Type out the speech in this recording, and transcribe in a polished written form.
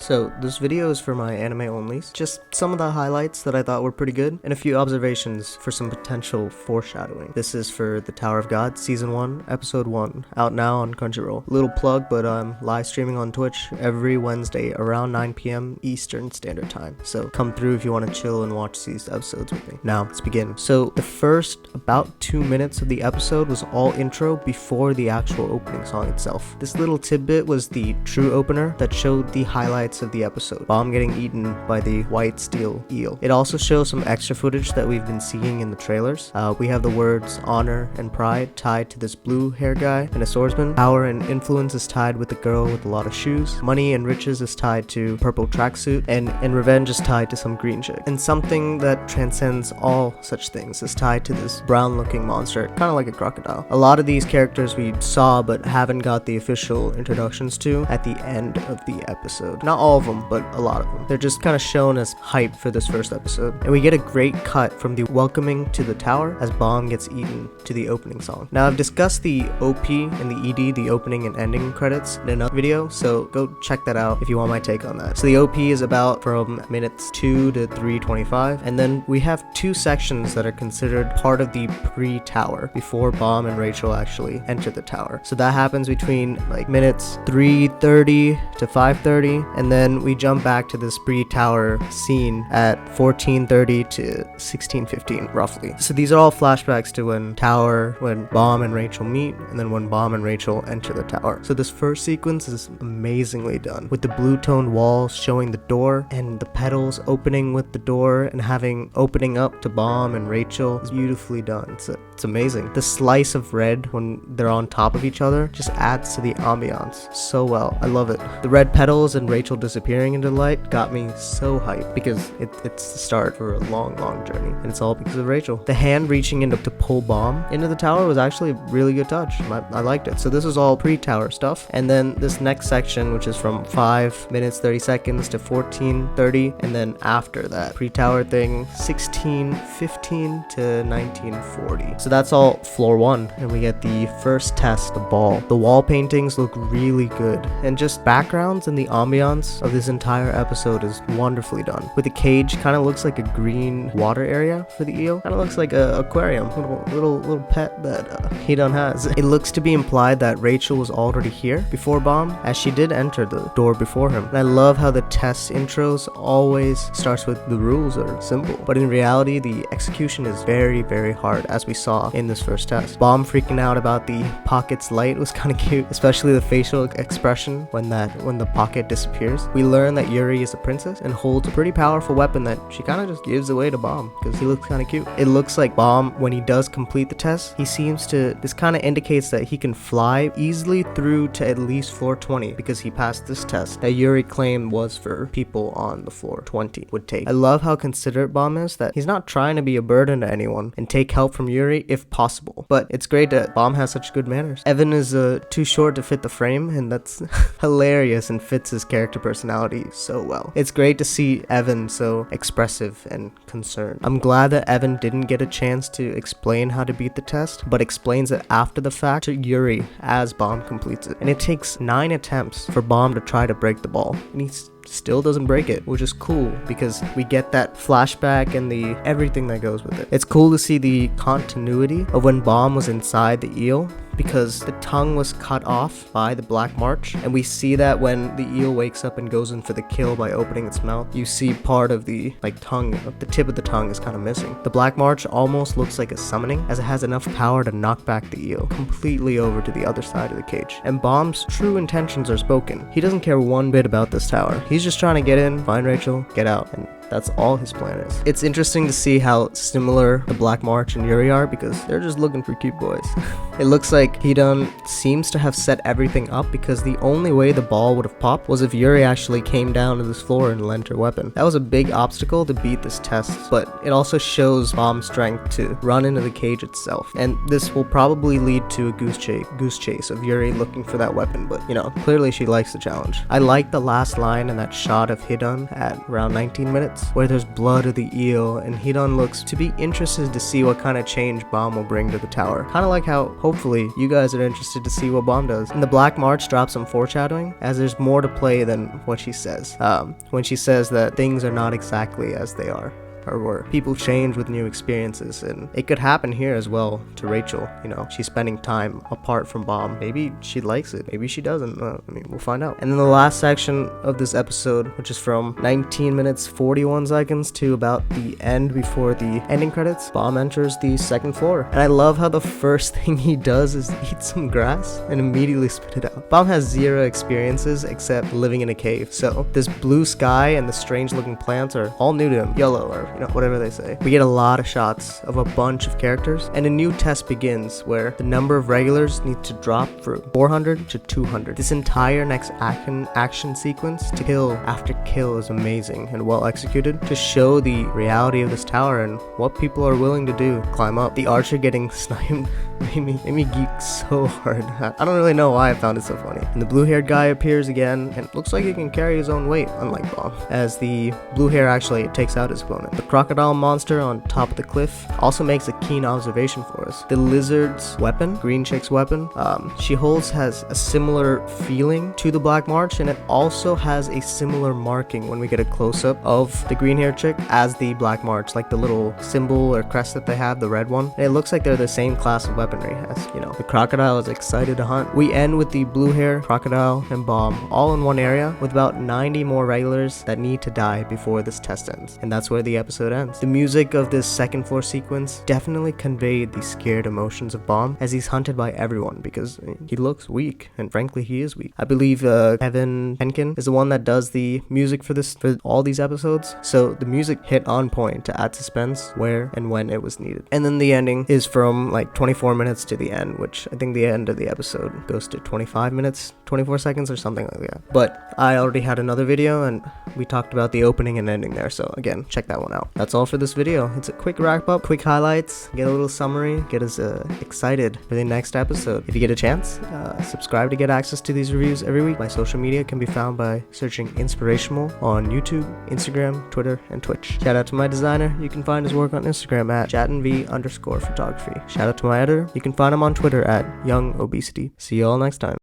So this video is for my anime onlys, just some of the highlights that I thought were pretty good, and a few observations for some potential foreshadowing. This is for The Tower of God, Season 1, Episode 1, out now on CrunchyRoll. Little plug, but I'm live streaming on Twitch every Wednesday around 9 p.m. Eastern Standard Time, so come through if you want to chill and watch these episodes with me. Now, let's begin. So the first about 2 minutes of the episode was all intro before the actual opening song itself. This little tidbit was the true opener that showed the highlights of the episode. Bomb getting eaten by the white steel eel. It also shows some extra footage that we've been seeing in the trailers. We have the words honor and pride tied to this blue hair guy and a swordsman. Power and influence is tied with the girl with a lot of shoes. Money and riches is tied to purple tracksuit, and revenge is tied to some green chick. And something that transcends all such things is tied to this brown looking monster, kind of like a crocodile. A lot of these characters we saw but haven't got the official introductions to at the end of the episode. Not all of them, but a lot of them. They're just kind of shown as hype for this first episode. And we get a great cut from the welcoming to the tower as Bomb gets eaten to the opening song. Now, I've discussed the OP and the ED, the opening and ending credits, in another video, so go check that out if you want my take on that. So the OP is about from minutes 2 to 3:25, and then we have two sections that are considered part of the pre-tower before Bomb and Rachel actually enter the tower. So that happens between like minutes 3:30 to 5:30, and then we jump back to this pre-tower scene at 14:30 to 16:15 roughly. So these are all flashbacks to when Bomb and Rachel meet, and then when Bomb and Rachel enter the tower. So this first sequence is amazingly done, with the blue toned walls showing the door and the petals opening with the door and opening up to Bomb and Rachel. It's beautifully done. It's amazing. The slice of red when they're on top of each other just adds to the ambiance so well. I love it. The red petals and Rachel disappearing into the light got me so hyped because it's the start for a long journey, and it's all because of Rachel. The hand reaching in to pull Bomb into the tower was actually a really good touch. I liked it. So this is all pre-tower stuff, and then this next section, which is from 5 minutes 30 seconds to 14:30, and then after that pre-tower thing 16:15 to 19:40. So that's all floor 1, and we get the first test, the ball. The wall paintings look really good, and just backgrounds and the ambiance of this entire episode is wonderfully done. With the cage, kind of looks like a green water area for the eel. Kind of looks like an aquarium, little pet that Hidon has. It looks to be implied that Rachel was already here before Bomb, as she did enter the door before him. And I love how the test intros always starts with the rules are simple, but in reality the execution is very hard, as we saw in this first test. Bomb freaking out about the pocket's light was kind of cute, especially the facial expression when the pocket disappears. We learn that Yuri is a princess and holds a pretty powerful weapon that she kind of just gives away to Bomb because he looks kind of cute. It looks like Bomb, when he does complete the test, this kind of indicates that he can fly easily through to at least floor 20 because he passed this test that Yuri claimed was for people on the floor 20 would take. I love how considerate Bomb is, that he's not trying to be a burden to anyone and take help from Yuri if possible, but it's great that Bomb has such good manners. Evan is too short to fit the frame, and that's hilarious and fits his character personality so well. It's great to see Evan so expressive and concerned. I'm glad that Evan didn't get a chance to explain how to beat the test, but explains it after the fact to Yuri as Bomb completes it. And it takes 9 attempts for Bomb to try to break the ball, and he's still doesn't break it, which is cool because we get that flashback and the everything that goes with it. It's cool to see the continuity of when Bomb was inside the eel, because the tongue was cut off by the Black March, and we see that when the eel wakes up and goes in for the kill by opening its mouth, you see part of the the tip of the tongue is kind of missing. The Black March almost looks like a summoning, as it has enough power to knock back the eel completely over to the other side of the cage. And Bomb's true intentions are spoken. He doesn't care one bit about this tower. He's just trying to get in, find Rachel, get out, and that's all his plan is. It's interesting to see how similar the Black March and Yuri are, because they're just looking for cute boys. It looks like Hidon seems to have set everything up, because the only way the ball would have popped was if Yuri actually came down to this floor and lent her weapon. That was a big obstacle to beat this test, but it also shows Bomb's strength to run into the cage itself. And this will probably lead to a goose chase of Yuri looking for that weapon, but clearly she likes the challenge. I like the last line in that shot of Hidon at around 19 minutes. credits where there's blood of the eel, and Hidon looks to be interested to see what kind of change Bomb will bring to the tower. Kind of like how, hopefully, you guys are interested to see what Bomb does. And the Black March drops some foreshadowing, as there's more to play than what she says. When she says that things are not exactly as they are. Or were. People change with new experiences, and it could happen here as well to Rachel. You know, she's spending time apart from Bomb. Maybe she likes it, maybe she doesn't. We'll find out. And then the last section of this episode, which is from 19 minutes 41 seconds to about the end before the ending credits, Bomb enters the second floor. And I love how the first thing he does is eat some grass and immediately spit it out. Bomb has zero experiences except living in a cave, so this blue sky and the strange looking plants are all new to him. Yellow, or whatever they say. We get a lot of shots of a bunch of characters, and a new test begins where the number of regulars need to drop from 400 to 200. This entire next action sequence to kill after kill is amazing and well executed to show the reality of this tower and what people are willing to do. Climb up. The archer getting sniped made me geek so hard. I don't really know why I found it so funny. And the blue-haired guy appears again, and looks like he can carry his own weight, unlike Bomb, as the blue hair actually takes out his opponent. The crocodile monster on top of the cliff also makes a keen observation for us. The lizard's weapon, Green Chick's weapon, she holds has a similar feeling to the Black March, and it also has a similar marking when we get a close-up of the green-haired chick as the Black March, like the little symbol or crest that they have, the red one. And it looks like they're the same class of weaponry as, you know, the crocodile is excited to hunt. We end with the blue hair, crocodile, and Bomb all in one area with about 90 more regulars that need to die before this test ends. And that's where the episode ends. The music of this second floor sequence definitely conveyed the scared emotions of Bomb as he's hunted by everyone because he looks weak, and frankly he is weak. I believe Kevin Henkin is the one that does the music for all these episodes, so the music hit on point to add suspense where and when it was needed. And then the ending is from like 24 minutes to the end, which I think the end of the episode goes to 25 minutes 24 seconds or something like that. But I already had another video and we talked about the opening and ending there, so again, check that one out. That's all for this video. It's a quick wrap up, quick highlights, get a little summary, get us excited for the next episode. If you get a chance, subscribe to get access to these reviews every week. My social media can be found by searching Inspirational on YouTube, Instagram, Twitter, and Twitch. Shout out to my designer. You can find his work on Instagram at JatinV_photography. Shout out to my editor. You can find him on Twitter at YoungObesity. See you all next time.